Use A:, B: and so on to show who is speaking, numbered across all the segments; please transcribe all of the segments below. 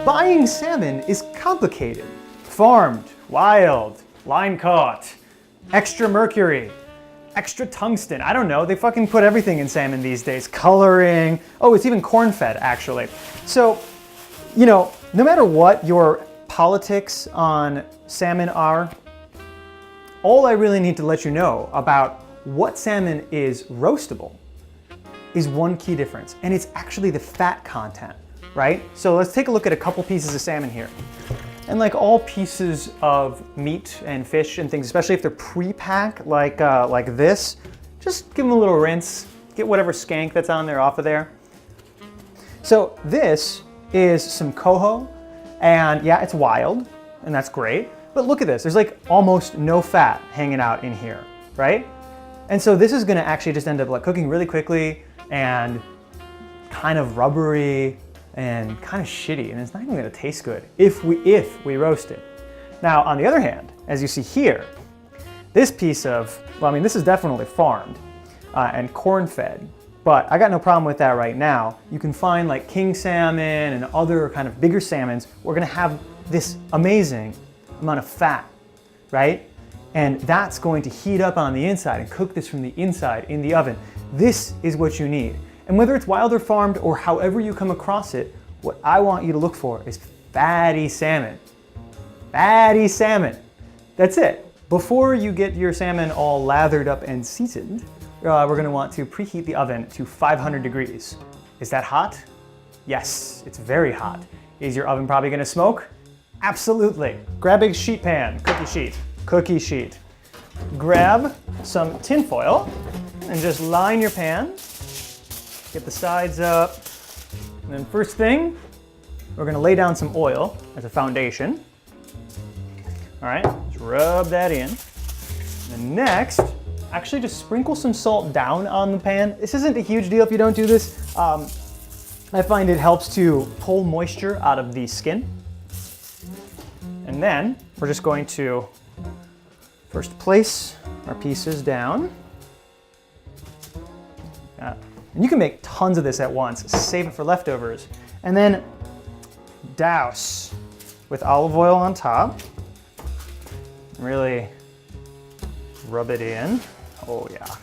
A: Buying salmon is complicated. Farmed, wild, line caught, extra mercury, extra tungsten. I don't know, they fucking put everything in salmon these days. Coloring, oh, it's even corn-fed actually. So, you know, no matter what your politics on salmon are, all I really need to let you know about what salmon is roastable is one key difference, and it's actually the fat content, right? So let's take a look at a couple pieces of salmon here. And like all pieces of meat and fish and things, especially if they're pre-pack like this, just give them a little rinse, get whatever skank that's on there off of there. So this is some coho, and yeah, it's wild, and that's great. But look at this, there's like almost no fat hanging out in here, right? And so this is gonna actually just end up like cooking really quickly and kind of rubbery and kind of shitty, and it's not even gonna taste good if we roast it. Now, on the other hand, as you see here, this piece of, well, I mean, this is definitely farmed and corn-fed, but I got no problem with that right now. You can find like king salmon and other kind of bigger salmons. We're gonna have this amazing amount of fat, right? And that's going to heat up on the inside and cook this from the inside in the oven. This is what you need. And whether it's wild or farmed or however you come across it, what I want you to look for is fatty salmon. Fatty salmon. That's it. Before you get your salmon all lathered up and seasoned, we're gonna want to preheat the oven to 500 degrees. Is that hot? Yes, it's very hot. Is your oven probably gonna smoke? Absolutely. Grab a sheet pan, cookie sheet. Grab some tin foil and just line your pan. Get the sides up. And then first thing, we're gonna lay down some oil as a foundation. All right, just rub that in. And then next, actually just sprinkle some salt down on the pan. This isn't a huge deal if you don't do this. I find it helps to pull moisture out of the skin. And then we're just going to first place our pieces down. And you can make tons of this at once, save it for leftovers. And then douse with olive oil on top. Really rub it in. Oh yeah.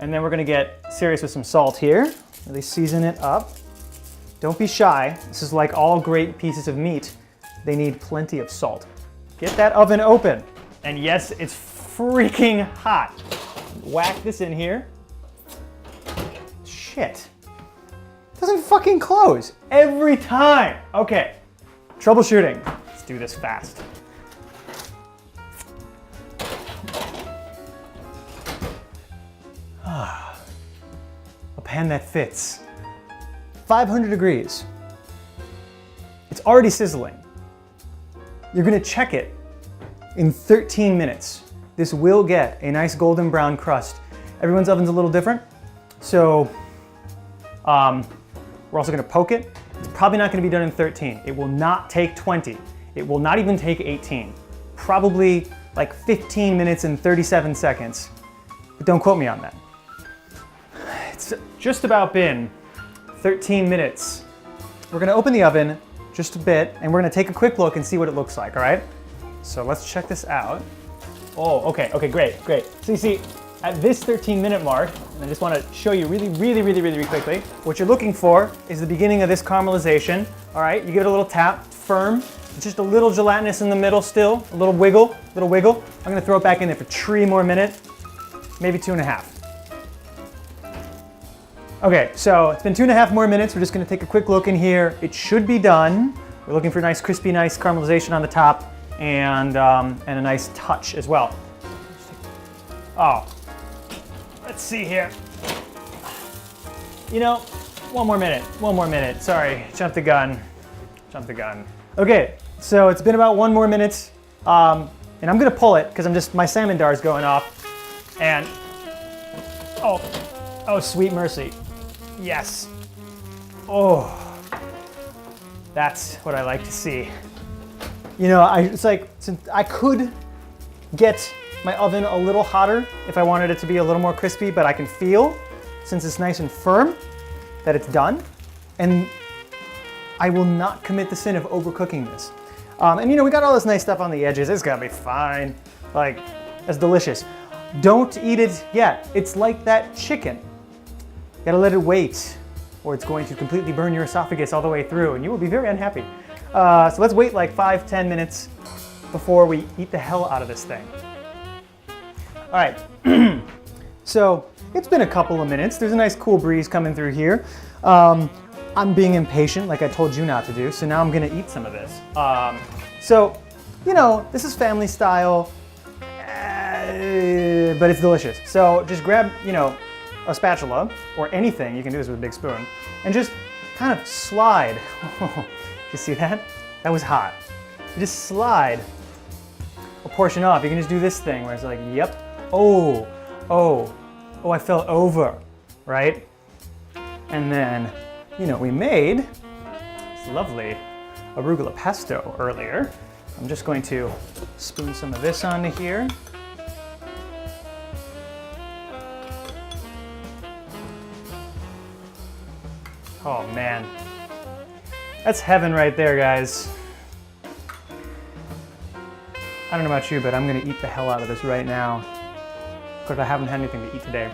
A: And then we're gonna get serious with some salt here. Really season it up. Don't be shy. This is like all great pieces of meat. They need plenty of salt. Get that oven open. And yes, it's freaking hot. Whack this in here. Shit. It doesn't fucking close every time. Okay, troubleshooting. Let's do this fast. A pan that fits. 500 degrees. It's already sizzling. You're gonna check it in 13 minutes. This will get a nice golden brown crust. Everyone's oven's a little different, so we're also gonna poke it. It's probably not gonna be done in 13. It will not take 20. It will not even take 18. Probably like 15 minutes and 37 seconds, but don't quote me on that. It's just about been 13 minutes. We're gonna open the oven just a bit, and we're gonna take a quick look and see what it looks like, all right? So let's check this out. Oh, okay, great. So you see, at this 13-minute mark, and I just wanna show you really quickly, what you're looking for is the beginning of this caramelization, all right? You give it a little tap, firm, just a little gelatinous in the middle still, a little wiggle. I'm gonna throw it back in there for 3 more minutes, maybe 2.5. Okay, so it's been 2.5 more minutes. We're just gonna take a quick look in here. It should be done. We're looking for nice crispy, nice caramelization on the top and a nice touch as well. Oh, let's see here. You know, one more minute. Sorry, jumped the gun. Okay, so it's been about 1 more minute, and I'm gonna pull it because my salmon dar is going off, and oh, sweet mercy. Yes. Oh, that's what I like to see. You know, it's like, since I could get my oven a little hotter if I wanted it to be a little more crispy, but I can feel, since it's nice and firm, that it's done. And I will not commit the sin of overcooking this. And you know, we got all this nice stuff on the edges. It's gonna be fine. Like, it's delicious. Don't eat it yet. It's like that chicken. You gotta let it wait, or it's going to completely burn your esophagus all the way through, and you will be very unhappy. So let's wait like 5-10 minutes before we eat the hell out of this thing. All right, so it's been a couple of minutes. There's a nice cool breeze coming through here. I'm being impatient like I told you not to do, so now I'm gonna eat some of this. So, you know, this is family style, but it's delicious. So just grab, you know, a spatula or anything, you can do this with a big spoon, and just kind of slide. You see that? That was hot. You just slide a portion off. You can just do this thing where it's like, yep, oh, I fell over, right? And then, you know, we made this lovely arugula pesto earlier. I'm just going to spoon some of this onto here. Oh man, that's heaven right there, guys. I don't know about you, but I'm gonna eat the hell out of this right now because I haven't had anything to eat today.